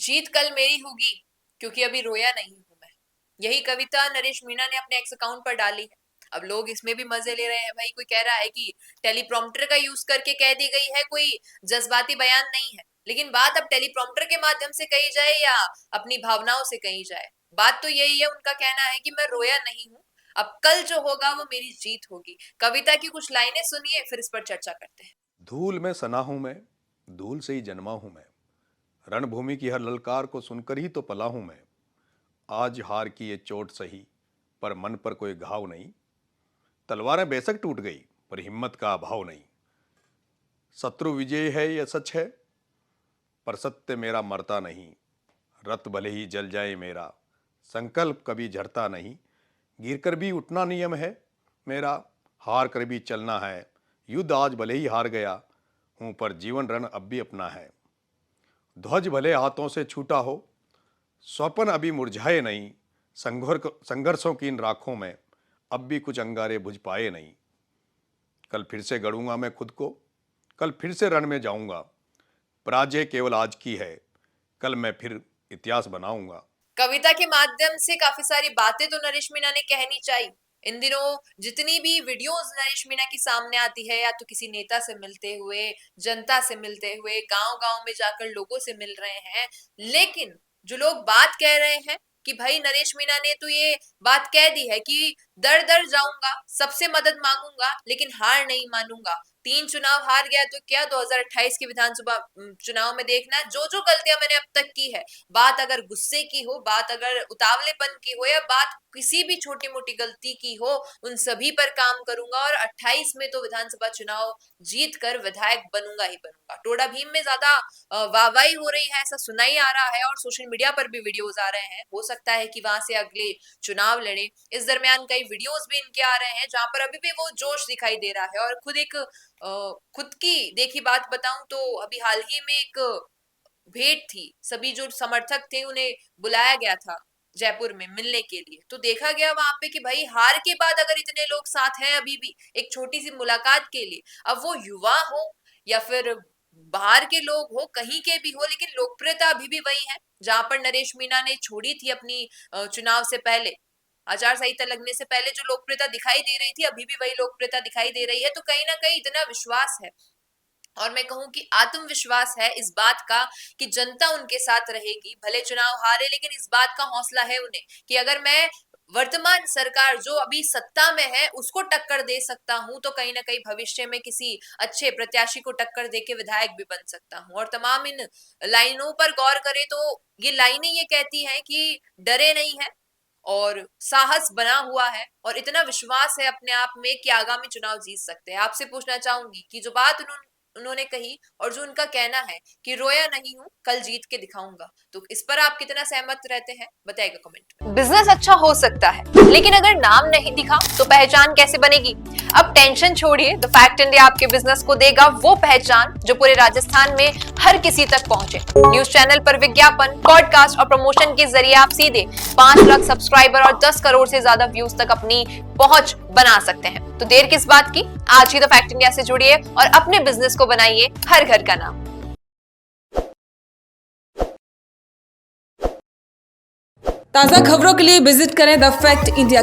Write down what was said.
जीत कल मेरी होगी क्योंकि अभी रोया नहीं हूं मैं। यही कविता नरेश मीणा ने अपने एक्स अकाउंट पर डाली है। अब लोग इसमें भी मजे ले रहे हैं भाई। कोई कह रहा है कि टेलीप्रॉम्प्टर का यूज करके कह दी गई है, कोई जज्बाती बयान नहीं है। लेकिन बात अब टेलीप्रॉम्प्टर के माध्यम से कही जाए या अपनी भावनाओं से कही जाए, बात तो यही है। उनका कहना है कि मैं रोया नहीं हूं, अब कल जो होगा वो मेरी जीत होगी। कविता की कुछ लाइनें सुनिए, फिर इस पर चर्चा करते हैं। धूल में सना हूं मैं, धूल से ही जन्मा हूं मैं। रणभूमि की हर ललकार को सुनकर ही तो पला हूं मैं। आज हार की ये चोट सही, पर मन पर कोई घाव नहीं। तलवारें बेशक टूट गई, पर हिम्मत का अभाव नहीं। शत्रु विजयी है यह सच है, पर सत्य मेरा मरता नहीं। रत भले ही जल जाए मेरा, संकल्प कभी झरता नहीं। गिरकर भी उठना नियम है मेरा, हार कर भी चलना है। युद्ध आज भले ही हार गया हूं, पर जीवन रण अब भी अपना है। ध्वज भले हाथों से छूटा हो, स्वप्न अभी मुरझाए नहीं। संघर्षों की इन राखों में अब भी कुछ अंगारे बुझ पाए नहीं। कल फिर से गढ़ूंगा मैं खुद को, कल फिर से रण में जाऊंगा। पराजय केवल आज की है, कल मैं फिर इतिहास बनाऊंगा। कविता के माध्यम से काफी सारी बातें तो नरेश मीणा ने कहनी चाहिए। इन दिनों जितनी भी वीडियोस नरेश मीणा की सामने आती है, या तो किसी नेता से मिलते हुए, जनता से मिलते हुए, गांव गांव में जाकर लोगों से मिल रहे हैं। लेकिन जो लोग बात कह रहे हैं कि भाई नरेश मीणा ने तो ये बात कह दी है कि दर दर जाऊंगा, सबसे मदद मांगूंगा, लेकिन हार नहीं मानूंगा। 3 चुनाव हार गया तो क्या, 2028 के विधानसभा चुनाव में देखना जो जो गलतियां मैंने अब तक की है। बात अगर गुस्से की हो, बात अगर उतावलेपन की हो, या बात किसी भी छोटी मोटी गलती की हो, उन सभी पर काम करूंगा और 28 में तो विधानसभा चुनाव जीत कर विधायक बनूंगा ही बनूंगा। टोडा भीम में ज्यादा वाहवाही हो रही है, ऐसा सुनाई आ रहा है, और सोशल मीडिया पर भी वीडियोस आ रहे हैं। हो सकता है कि वहां से अगले चुनाव लड़े। इस दरमियान कई वीडियोस भी इनके आ रहे हैं जहां पर अभी भी वो जोश दिखाई दे रहा है। और खुद की देखी बात बताऊं तो अभी हाल ही में एक भेंट थी। सभी जो समर्थक थे उन्हें बुलाया गया था जयपुर में मिलने के लिए। तो देखा गया वहां पे कि भाई हार के बाद अगर इतने लोग साथ हैं अभी भी एक छोटी सी मुलाकात के लिए, अब वो युवा हो या फिर बाहर के लोग हो, कहीं के भी हो, लेकिन लोकप्रियता अभी भी वही है जहां पर नरेश मीणा ने छोड़ी थी अपनी चुनाव से पहले। आचार संहिता लगने से पहले जो लोकप्रियता दिखाई दे रही थी, अभी भी वही लोकप्रियता दिखाई दे रही है। तो कहीं ना कहीं इतना विश्वास है, और मैं कहूं कि आत्मविश्वास है इस बात का कि जनता उनके साथ रहेगी। भले चुनाव हारे, लेकिन इस बात का हौसला है उन्हें कि अगर मैं वर्तमान सरकार जो अभी सत्ता में है उसको टक्कर दे सकता हूं, तो कहीं ना कहीं भविष्य में किसी अच्छे प्रत्याशी को टक्कर देके विधायक भी बन सकता हूं। और तमाम इन लाइनों पर गौर करें तो ये लाइनें ये कहती हैं कि डरे नहीं है, और साहस बना हुआ है, और इतना विश्वास है अपने आप में कि आगामी चुनाव जीत सकते हैं। आपसे पूछना चाहूंगी कि जो बात उन्होंने कही और जो उनका कहना है कि रोया नहीं हूं, कल जीत के दिखाऊंगा, तो इस पर आप कितना सहमत रहते हैं, बताइएगा कमेंट में। बिजनेस अच्छा हो सकता है, लेकिन अगर नाम नहीं दिखा तो पहचान कैसे बनेगी? अब टेंशन छोड़िए, द फैक्ट इंडिया आपके बिजनेस को देगा वो पहचान जो पूरे राजस्थान में हर किसी तक पहुंचे। न्यूज चैनल पर विज्ञापन, पॉडकास्ट और प्रमोशन के जरिए आप सीधे 5 लाख सब्सक्राइबर और 10 करोड़ से ज्यादा व्यूज तक अपनी पहुंच बना सकते हैं। तो देर किस बात की, आज ही द फैक्ट इंडिया से जुड़िए और अपने बिजनेस को बनाइए हर घर का नाम। ताज़ा खबरों के लिए विजिट करें द फैक्ट इंडिया